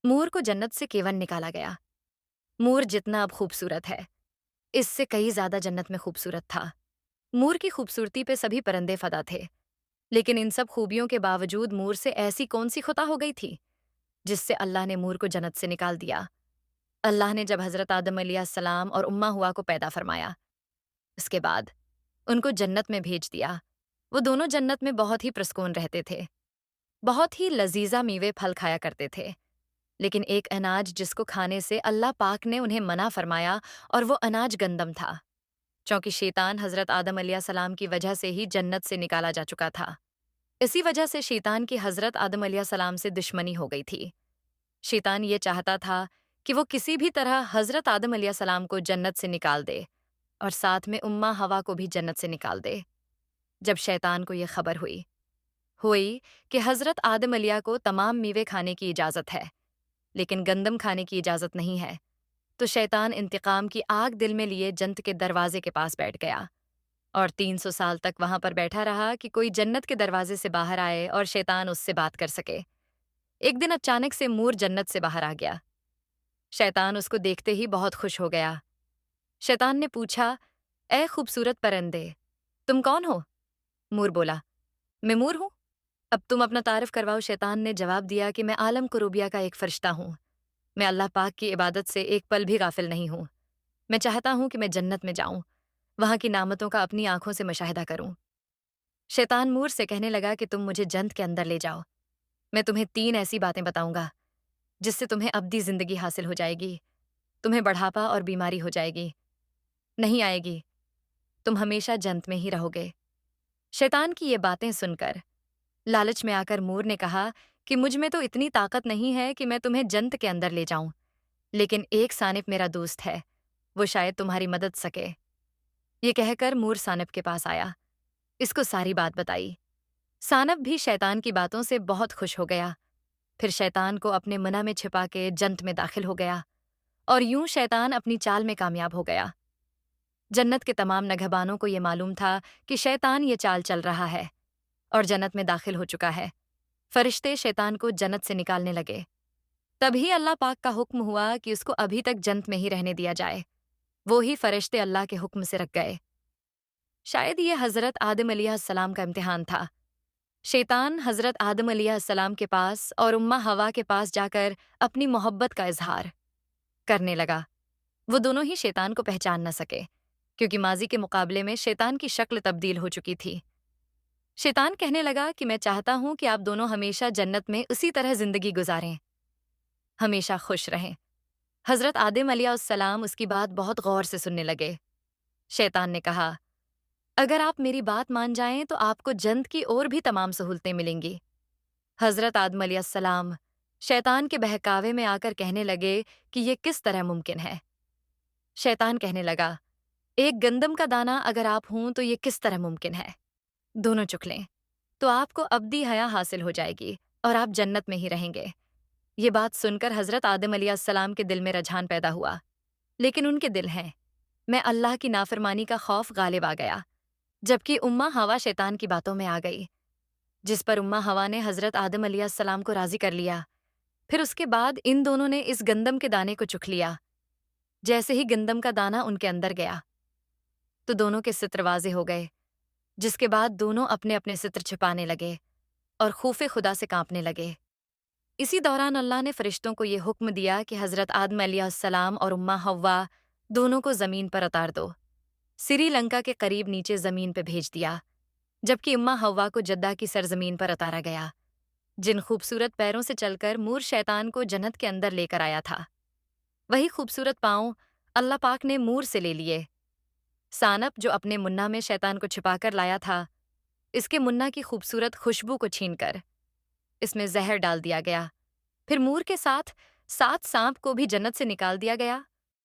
مور کو جنت سے کیون نکالا گیا۔ مور جتنا اب خوبصورت ہے، اس سے کئی زیادہ جنت میں خوبصورت تھا۔ مور کی خوبصورتی پہ سبھی پرندے فدا تھے، لیکن ان سب خوبیوں کے باوجود مور سے ایسی کون سی خطا ہو گئی تھی جس سے اللہ نے مور کو جنت سے نکال دیا۔ اللہ نے جب حضرت آدم علیہ السلام اور اماں ہوا کو پیدا فرمایا، اس کے بعد ان کو جنت میں بھیج دیا۔ وہ دونوں جنت میں بہت ہی پرسکون رہتے تھے، بہت ہی لذیذہ میوے پھل کھایا کرتے تھے، لیکن ایک اناج جس کو کھانے سے اللہ پاک نے انہیں منع فرمایا، اور وہ اناج گندم تھا، چونکہ شیطان حضرت آدم علیہ السلام کی وجہ سے ہی جنت سے نکالا جا چکا تھا۔ اسی وجہ سے شیطان کی حضرت آدم علیہ السلام سے دشمنی ہو گئی تھی۔ شیطان یہ چاہتا تھا کہ وہ کسی بھی طرح حضرت آدم علیہ السلام کو جنت سے نکال دے اور ساتھ میں اماں ہوا کو بھی جنت سے نکال دے۔ جب شیطان کو یہ خبر ہوئی کہ حضرت آدم علیہ کو تمام میوے کھانے کی اجازت ہے لیکن گندم کھانے کی اجازت نہیں ہے، تو شیطان انتقام کی آگ دل میں لیے جنت کے دروازے کے پاس بیٹھ گیا اور 300 سال تک وہاں پر بیٹھا رہا کہ کوئی جنت کے دروازے سے باہر آئے اور شیطان اس سے بات کر سکے۔ ایک دن اچانک سے مور جنت سے باہر آ گیا۔ شیطان اس کو دیکھتے ہی بہت خوش ہو گیا۔ شیطان نے پوچھا، اے خوبصورت پرندے، تم کون ہو؟ مور بولا، میں مور ہوں۔ اب تم اپنا تعارف کرواؤ۔ شیطان نے جواب دیا کہ میں عالم قروبیہ کا ایک فرشتہ ہوں، میں اللہ پاک کی عبادت سے ایک پل بھی غافل نہیں ہوں، میں چاہتا ہوں کہ میں جنت میں جاؤں، وہاں کی نعمتوں کا اپنی آنکھوں سے مشاہدہ کروں۔ شیطان مور سے کہنے لگا کہ تم مجھے جنت کے اندر لے جاؤ، میں تمہیں 3 ایسی باتیں بتاؤں گا جس سے تمہیں ابدی زندگی حاصل ہو جائے گی، تمہیں بڑھاپا اور بیماری ہو جائے گی نہیں آئے گی، تم ہمیشہ جنت میں ہی رہو گے۔ شیطان کی یہ باتیں سن کر لالچ میں آ کر مور نے کہا کہ مجھ میں تو اتنی طاقت نہیں ہے کہ میں تمہیں جنت کے اندر لے جاؤں، لیکن ایک سانپ میرا دوست ہے، وہ شاید تمہاری مدد سکے۔ یہ کہہ کر مور سانپ کے پاس آیا، اس کو ساری بات بتائی۔ سانپ بھی شیطان کی باتوں سے بہت خوش ہو گیا، پھر شیطان کو اپنے منہ میں چھپا کے جنت میں داخل ہو گیا، اور یوں شیطان اپنی چال میں کامیاب ہو گیا۔ جنت کے تمام نگہبانوں کو یہ معلوم تھا کہ شیطان یہ چال چل رہا ہے اور جنت میں داخل ہو چکا ہے۔ فرشتے شیطان کو جنت سے نکالنے لگے، تبھی اللہ پاک کا حکم ہوا کہ اس کو ابھی تک جنت میں ہی رہنے دیا جائے۔ وہی فرشتے اللہ کے حکم سے رکھ گئے۔ شاید یہ حضرت آدم علیہ السلام کا امتحان تھا۔ شیطان حضرت آدم علیہ السلام کے پاس اور اماں ہوا کے پاس جا کر اپنی محبت کا اظہار کرنے لگا۔ وہ دونوں ہی شیطان کو پہچان نہ سکے، کیونکہ ماضی کے مقابلے میں شیطان کی شکل تبدیل ہو چکی تھی۔ شیطان کہنے لگا کہ میں چاہتا ہوں کہ آپ دونوں ہمیشہ جنت میں اسی طرح زندگی گزاریں، ہمیشہ خوش رہیں۔ حضرت آدم علیہ السلام اس کی بات بہت غور سے سننے لگے۔ شیطان نے کہا، اگر آپ میری بات مان جائیں تو آپ کو جنت کی اور بھی تمام سہولتیں ملیں گی۔ حضرت آدم علیہ السلام شیطان کے بہکاوے میں آ کر کہنے لگے کہ یہ کس طرح ممکن ہے؟ شیطان کہنے لگا، ایک گندم کا دانہ اگر آپ ہوں تو یہ کس طرح ممکن ہے؟ دونوں چکھ لیں تو آپ کو ابدی حیا حاصل ہو جائے گی اور آپ جنت میں ہی رہیں گے۔ یہ بات سن کر حضرت آدم علیہ السلام کے دل میں رجحان پیدا ہوا، لیکن ان کے دل ہیں میں اللہ کی نافرمانی کا خوف غالب آ گیا، جبکہ اماں ہوا شیطان کی باتوں میں آ گئی، جس پر اماں ہوا نے حضرت آدم علیہ السلام کو راضی کر لیا۔ پھر اس کے بعد ان دونوں نے اس گندم کے دانے کو چکھ لیا۔ جیسے ہی گندم کا دانہ ان کے اندر گیا تو دونوں کے ستر واضح ہو گئے، جس کے بعد دونوں اپنے اپنے ستر چھپانے لگے اور خوف خدا سے کانپنے لگے۔ اسی دوران اللہ نے فرشتوں کو یہ حکم دیا کہ حضرت آدم علیہ السلام اور اماں ہوا دونوں کو زمین پر اتار دو۔ سری لنکا کے قریب نیچے زمین پہ بھیج دیا، جبکہ اماں ہوا کو جدہ کی سرزمین پر اتارا گیا، جن خوبصورت پیروں سے چل کر مور شیطان کو جنت کے اندر لے کر آیا تھا۔ وہی خوبصورت پاؤں اللہ پاک نے مور سے لے لیے۔ سانپ جو اپنے منہ میں شیطان کو چھپا کر لایا تھا، اس کے منہ کی خوبصورت خوشبو کو چھین کر اس میں زہر ڈال دیا گیا۔ پھر مور کے ساتھ 7 سانپ کو بھی جنت سے نکال دیا گیا